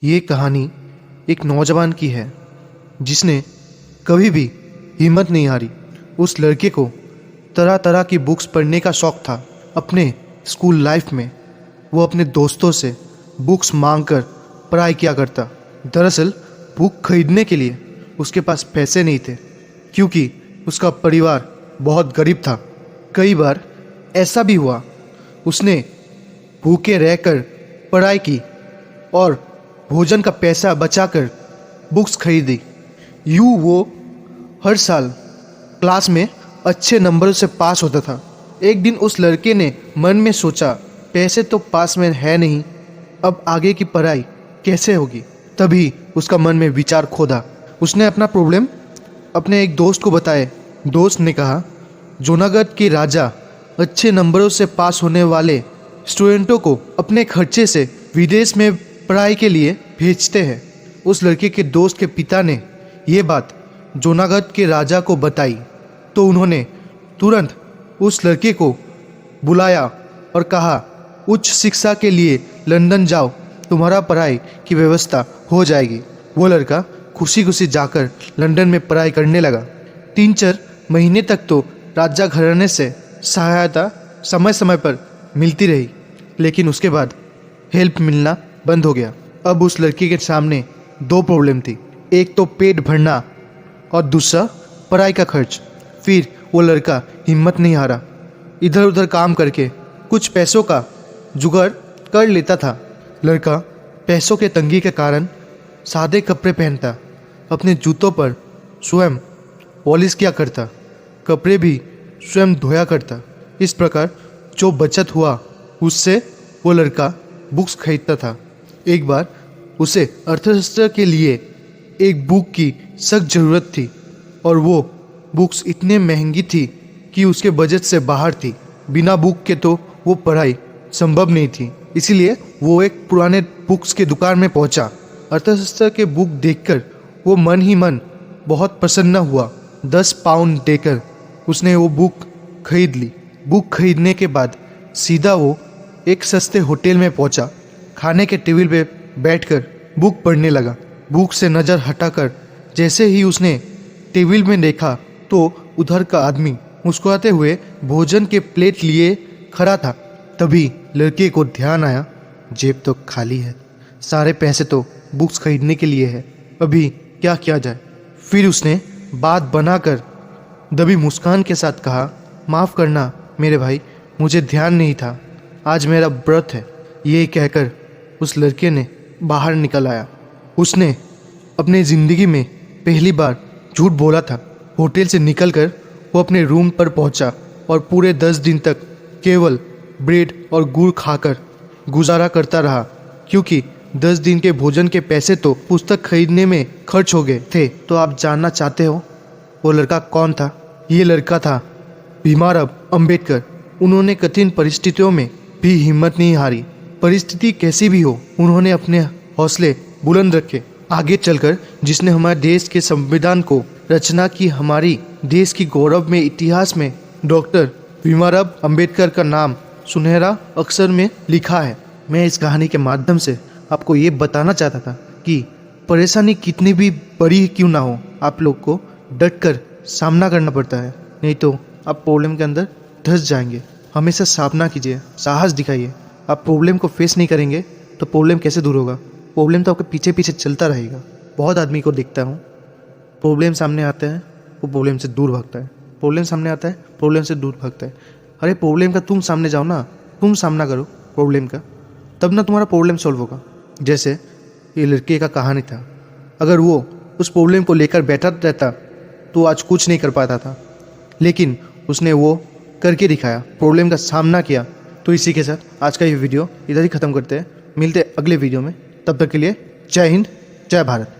ये कहानी एक नौजवान की है जिसने कभी भी हिम्मत नहीं हारी। उस लड़के को तरह तरह की बुक्स पढ़ने का शौक था। अपने स्कूल लाइफ में वो अपने दोस्तों से बुक्स मांगकर पढ़ाई किया करता। दरअसल बुक खरीदने के लिए उसके पास पैसे नहीं थे क्योंकि उसका परिवार बहुत गरीब था। कई बार ऐसा भी हुआ उसने भूखे रहकर पढ़ाई की और भोजन का पैसा बचाकर बुक्स खरीदी। यूँ वो हर साल क्लास में अच्छे नंबरों से पास होता था। एक दिन उस लड़के ने मन में सोचा, पैसे तो पास में है नहीं, अब आगे की पढ़ाई कैसे होगी। तभी उसका मन में विचार खोदा। उसने अपना प्रॉब्लम अपने एक दोस्त को बताया। दोस्त ने कहा, जूनागढ़ के राजा अच्छे नंबरों से पास होने वाले स्टूडेंटों को अपने खर्चे से विदेश में पढ़ाई के लिए भेजते हैं। उस लड़के के दोस्त के पिता ने ये बात जूनागढ़ के राजा को बताई तो उन्होंने तुरंत उस लड़के को बुलाया और कहा, उच्च शिक्षा के लिए लंदन जाओ, तुम्हारा पढ़ाई की व्यवस्था हो जाएगी। वो लड़का खुशी खुशी जाकर लंदन में पढ़ाई करने लगा। 3-4 महीने तक तो राजा घराने से सहायता समय समय पर मिलती रही, लेकिन उसके बाद हेल्प मिलना बंद हो गया। अब उस लड़के के सामने 2 प्रॉब्लम थी, एक तो पेट भरना और दूसरा पढ़ाई का खर्च। फिर वो लड़का हिम्मत नहीं हारा, इधर उधर काम करके कुछ पैसों का जुगाड़ कर लेता था। लड़का पैसों के तंगी के कारण सादे कपड़े पहनता, अपने जूतों पर स्वयं पॉलिश किया करता, कपड़े भी स्वयं धोया करता। इस प्रकार जो बचत हुआ उससे वो लड़का बुक्स खरीदता था। एक बार उसे अर्थशास्त्र के लिए एक बुक की सख्त ज़रूरत थी और वो बुक्स इतने महंगी थी कि उसके बजट से बाहर थी। बिना बुक के तो वो पढ़ाई संभव नहीं थी। इसीलिए वो एक पुराने बुक्स के दुकान में पहुंचा। अर्थशास्त्र के बुक देखकर वो मन ही मन बहुत प्रसन्न हुआ। 10 पाउंड देकर उसने वो बुक खरीद ली। बुक खरीदने के बाद सीधा वो एक सस्ते होटल में पहुंचा। खाने के टेबल पे बैठकर बुक पढ़ने लगा। बुक से नज़र हटाकर जैसे ही उसने टेबल में देखा तो उधर का आदमी मुस्कुराते हुए भोजन के प्लेट लिए खड़ा था। तभी लड़के को ध्यान आया, जेब तो खाली है, सारे पैसे तो बुक्स खरीदने के लिए है, अभी क्या किया जाए। फिर उसने बात बनाकर दबी मुस्कान के साथ कहा, माफ़ करना मेरे भाई, मुझे ध्यान नहीं था, आज मेरा व्रत है। ये कहकर उस लड़के ने बाहर निकल आया। उसने अपनी ज़िंदगी में पहली बार झूठ बोला था। होटल से निकलकर वो अपने रूम पर पहुंचा और पूरे 10 दिन तक केवल ब्रेड और गुड़ खाकर गुजारा करता रहा, क्योंकि 10 दिन के भोजन के पैसे तो पुस्तक खरीदने में खर्च हो गए थे। तो आप जानना चाहते हो वो लड़का कौन था? ये लड़का था भीमराव अंबेडकर। उन्होंने कठिन परिस्थितियों में भी हिम्मत नहीं हारी। परिस्थिति कैसी भी हो, उन्होंने अपने हौसले बुलंद रखे। आगे चलकर जिसने हमारे देश के संविधान को रचना की, हमारी देश की गौरव में इतिहास में डॉक्टर भीमराव अंबेडकर का नाम सुनहरा अक्षर में लिखा है। मैं इस कहानी के माध्यम से आपको ये बताना चाहता था कि परेशानी कितनी भी बड़ी क्यों ना हो, आप लोग को डट कर सामना करना पड़ता है, नहीं तो आप प्रॉब्लम के अंदर धंस जाएंगे। हमेशा सामना कीजिए, साहस दिखाइए। आप प्रॉब्लम को फेस नहीं करेंगे तो प्रॉब्लम कैसे दूर होगा? प्रॉब्लम तो आपके पीछे पीछे चलता रहेगा। बहुत आदमी को देखता हूँ, प्रॉब्लम सामने आते हैं वो प्रॉब्लम से दूर भागता है, प्रॉब्लम सामने आता है प्रॉब्लम से दूर भागता है। अरे प्रॉब्लम का तुम सामने जाओ ना, तुम सामना करो प्रॉब्लम का, तब ना तुम्हारा प्रॉब्लम सॉल्व होगा। जैसे ये लड़के का कहानी था, अगर वो उस प्रॉब्लम को लेकर बैठा रहता तो आज कुछ नहीं कर पाता था, लेकिन उसने वो करके दिखाया, प्रॉब्लम का सामना किया। तो इसी के साथ आज का ये वीडियो इधर ही ख़त्म करते हैं। मिलते हैं अगले वीडियो में, तब तक के लिए जय हिंद, जय भारत।